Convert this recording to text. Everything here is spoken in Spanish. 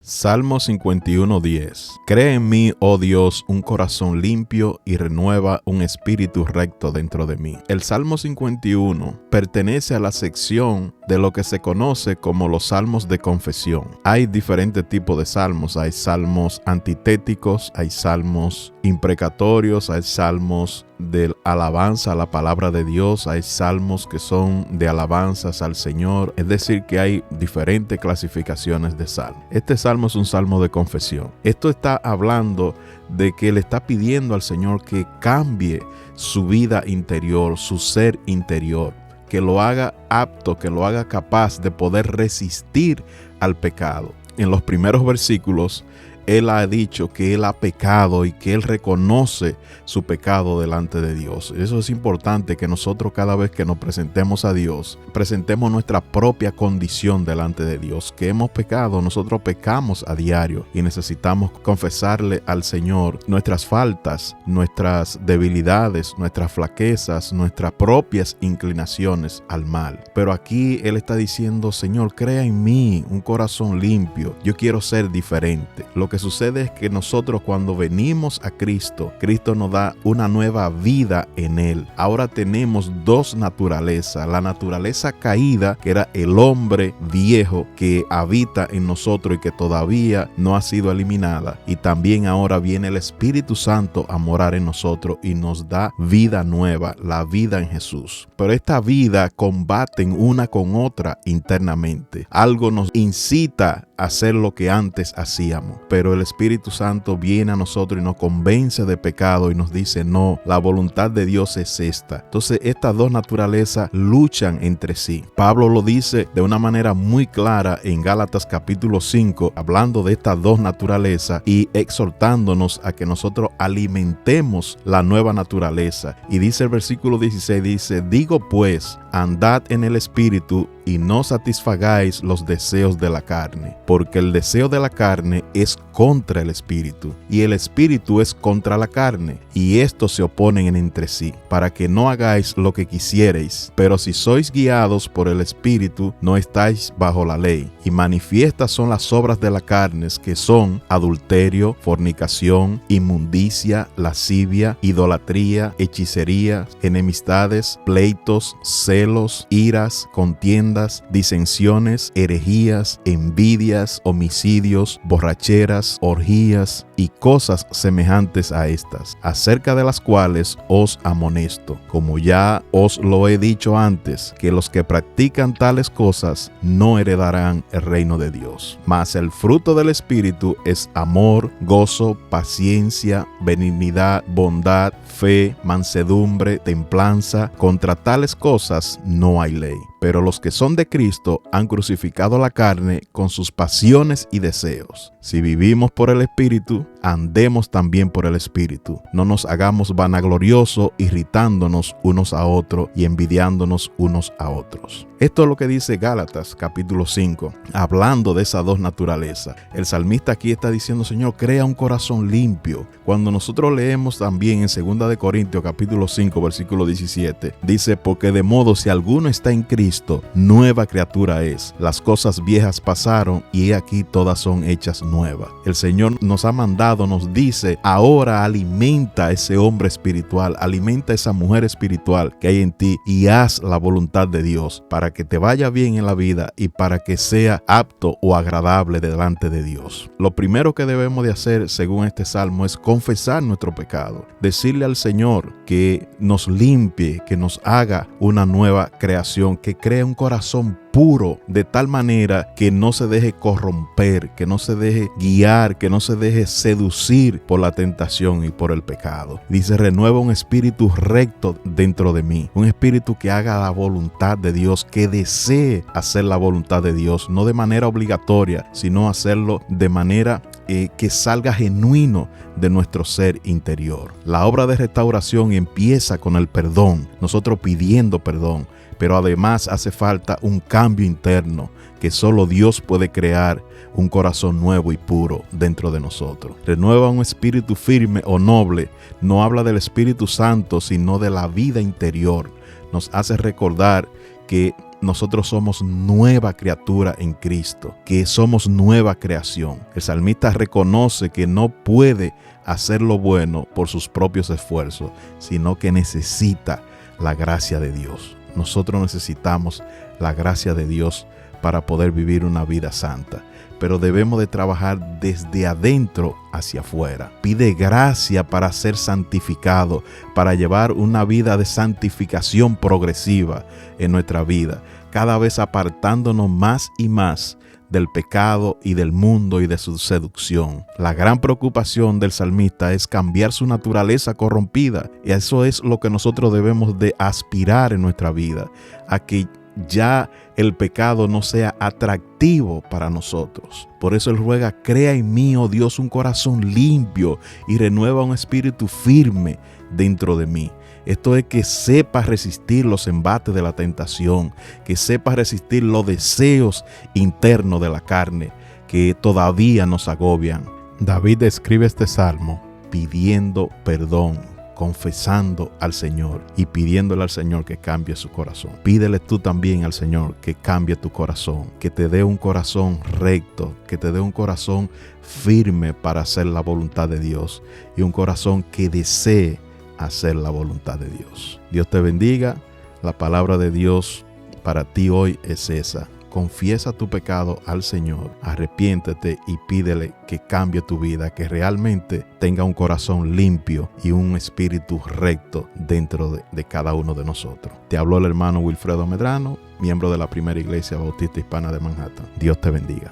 Salmo 51:10. Crea en mí, oh Dios, un corazón limpio y renueva un espíritu recto dentro de mí. El Salmo 51 pertenece a la sección de lo que se conoce como los salmos de confesión. Hay diferentes tipos de salmos. Hay salmos antitéticos, hay salmos imprecatorios, hay salmos de alabanza a la palabra de Dios, hay salmos que son de alabanzas al Señor. Es decir, que hay diferentes clasificaciones de salmos. Este salmo es un salmo de confesión. Esto está hablando de que le está pidiendo al Señor que cambie su vida interior, su ser interior, que lo haga apto, que lo haga capaz de poder resistir al pecado. En los primeros versículos, Él ha dicho que Él ha pecado y que Él reconoce su pecado delante de Dios. Eso es importante, que nosotros cada vez que nos presentemos a Dios, presentemos nuestra propia condición delante de Dios, que hemos pecado, nosotros pecamos a diario y necesitamos confesarle al Señor nuestras faltas, nuestras debilidades, nuestras flaquezas, nuestras propias inclinaciones al mal. Pero aquí Él está diciendo: Señor, crea en mí un corazón limpio, yo quiero ser diferente. Lo que sucede es que nosotros, cuando venimos a Cristo, Cristo nos da una nueva vida en Él. Ahora tenemos dos naturalezas: la naturaleza caída, que era el hombre viejo que habita en nosotros y que todavía no ha sido eliminada, y también ahora viene el Espíritu Santo a morar en nosotros y nos da vida nueva, la vida en Jesús. Pero esta vida combaten una con otra internamente. Algo nos incita a hacer lo que antes hacíamos, pero el Espíritu Santo viene a nosotros y nos convence de pecado y nos dice: no, la voluntad de Dios es esta. Entonces estas dos naturalezas luchan entre sí. Pablo lo dice de una manera muy clara en Gálatas capítulo 5, hablando de estas dos naturalezas y exhortándonos a que nosotros alimentemos la nueva naturaleza. Y dice el versículo 16, dice: digo pues, andad en el Espíritu y no satisfagáis los deseos de la carne, porque el deseo de la carne es contra el Espíritu, y el Espíritu es contra la carne, y estos se oponen entre sí, para que no hagáis lo que quisiereis. Pero si sois guiados por el Espíritu, no estáis bajo la ley. Y manifiestas son las obras de la carne, que son adulterio, fornicación, inmundicia, lascivia, idolatría, hechicería, enemistades, pleitos, celos, iras, contiendas, disensiones, herejías, envidias, homicidios, borracheras, orgías y cosas semejantes a estas, acerca de las cuales os amonesto, como ya os lo he dicho antes, que los que practican tales cosas no heredarán el reino de Dios. Mas el fruto del Espíritu es amor, gozo, paciencia, benignidad, bondad, fe, mansedumbre, templanza. Contra tales cosas no hay ley. Pero los que son de Cristo han crucificado la carne con sus pasiones y deseos. Si vivimos por el Espíritu, andemos también por el Espíritu. No nos hagamos vanagloriosos, irritándonos unos a otros y envidiándonos unos a otros. Esto es lo que dice Gálatas capítulo 5, hablando de esas dos naturalezas. El salmista aquí está diciendo: Señor, crea un corazón limpio. Cuando nosotros leemos también en 2 de Corintios capítulo 5, versículo 17, dice: porque de modo, si alguno está en Cristo, nueva criatura es. Las cosas viejas pasaron y he aquí todas son hechas nuevas. El Señor nos ha mandado, nos dice: ahora alimenta ese hombre espiritual, alimenta esa mujer espiritual que hay en ti y haz la voluntad de Dios, para que te vaya bien en la vida y para que sea apto o agradable delante de Dios. Lo primero que debemos de hacer, según este salmo, es confesar nuestro pecado, decirle al Señor que nos limpie, que nos haga una nueva creación, que cree un corazón puro, de tal manera que no se deje corromper, que no se deje guiar, que no se deje seducir por la tentación y por el pecado. Dice: renueva un espíritu recto dentro de mí, un espíritu que haga la voluntad de Dios, que desee hacer la voluntad de Dios, no de manera obligatoria, sino hacerlo de manera que salga genuino de nuestro ser interior. La obra de restauración empieza con el perdón, nosotros pidiendo perdón, pero además hace falta un cambio interno, que solo Dios puede crear un corazón nuevo y puro dentro de nosotros. Renueva un espíritu firme o noble. No habla del Espíritu Santo, sino de la vida interior. Nos hace recordar que nosotros somos nueva criatura en Cristo, que somos nueva creación. El salmista reconoce que no puede hacer lo bueno por sus propios esfuerzos, sino que necesita la gracia de Dios. Nosotros necesitamos la gracia de Dios para poder vivir una vida santa, pero debemos de trabajar desde adentro hacia afuera. Pide gracia para ser santificado, para llevar una vida de santificación progresiva en nuestra vida, cada vez apartándonos más y más del pecado y del mundo y de su seducción. La gran preocupación del salmista es cambiar su naturaleza corrompida, y eso es lo que nosotros debemos de aspirar en nuestra vida, a que ya el pecado no sea atractivo para nosotros. Por eso él ruega: crea en mí, oh Dios, un corazón limpio y renueva un espíritu firme dentro de mí. Esto es que sepa resistir los embates de la tentación, que sepa resistir los deseos internos de la carne que todavía nos agobian. David escribe este salmo pidiendo perdón, confesando al Señor y pidiéndole al Señor que cambie su corazón. Pídele tú también al Señor que cambie tu corazón, que te dé un corazón recto, que te dé un corazón firme para hacer la voluntad de Dios y un corazón que desee hacer la voluntad de Dios. Dios te bendiga. La palabra de Dios para ti hoy es esa: confiesa tu pecado al Señor, arrepiéntete y pídele que cambie tu vida, que realmente tenga un corazón limpio y un espíritu recto dentro de cada uno de nosotros. Te habló el hermano Wilfredo Medrano, miembro de la Primera Iglesia Bautista Hispana de Manhattan. Dios te bendiga.